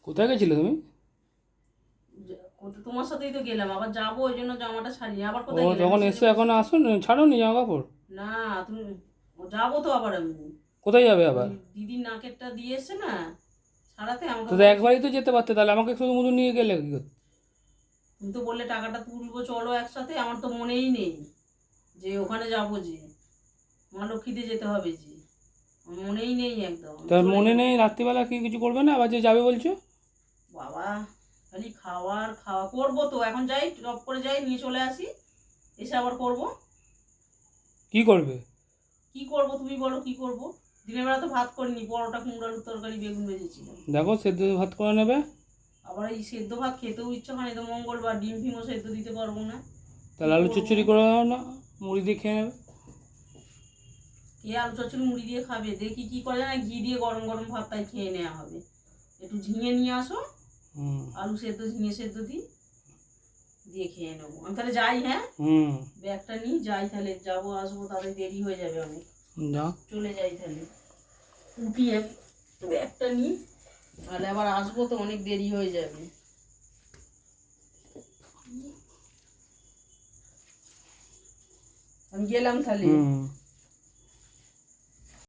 কোথায় গেছিলে তুমি? তোমার সাথেই তো গেলাম, আবার যাবো ওই জন্য জামাটা ছাড়িয়ে আবার ও কোথায় গেলাম তখন এসে এখন আসুন, ছাড়োনি জামা কাপড়? না তুমি যাবো তো আবার আমি কোথায় যাবে ওই আবার? দিদির নাকেরটা দিয়ে এসে না ছাড়াতে আমাকে তো বলছে, একবারই তো যেতে পারতে, তাহলে আমাকে শুধু মুধু নিয়ে গেলে কি করতে? তুমি তো বললে টাকাটা তুলবো চলো একসাথে, আমার তো মনেই নেই যে ওখানে যাবো, যে মা লক্ষ্মীতে যেতে হবে, যে আমার মনেই নেই একদম, আমি তার চলে মনে যাবো। নেই? রাত্রিবেলা কি কিছু করবে না, আবার যে যাবে বলছো? বাবা খালি খাওয়ার খাওয়া করবো তো, এখন যাই টপ করে যাই নিয়ে চলে আসি, এসে আবার করবো। কি করবে? কি করব তুমি বলো, কি করব? দিনের বেলা তো ভাত করিনি, পরোটা কুমড়ো আলুর তরকারি বেগুন ভেজেছিলাম। দেখো সেদ্ধ ভাত করে নেবে। আবার এই সেদ্ধ ভাত খেতেও ইচ্ছা হয় না, তো মঙ্গলবার ডিম ফিমও সেদ্ধ দিতে পারবো না, কি তাহলে আলু করবো? চচ্চড়ি করে দাও না, মুড়ি দিয়ে খেয়ে নেবে। কে আলু চচ্চড়ি মুড়ি দিয়ে খাবে? দেখি কি করে না, ঘি দিয়ে গরম গরম ভাত তাই খেয়ে নেওয়া হবে। একটু ঝিঙে নিয়ে আসো, হুম আলু সেদ্ধ ঝিঙে সেদ্ধ দিই, দিয়ে খেয়ে নেবো। আমি তাহলে যাই, হ্যাঁ হুম। ব্যাগটা নিই, যাই তাহলে, যাবো আসবো তাহলে দেরি হয়ে যাবে অনেক, যাও। চলে যাই তাহলে, উঠি আমি, ব্যাগটা নিই, তাহলে আবার আসবো তো অনেক দেরি হয়ে যাবে। আমি গেলাম তাহলে। হুম।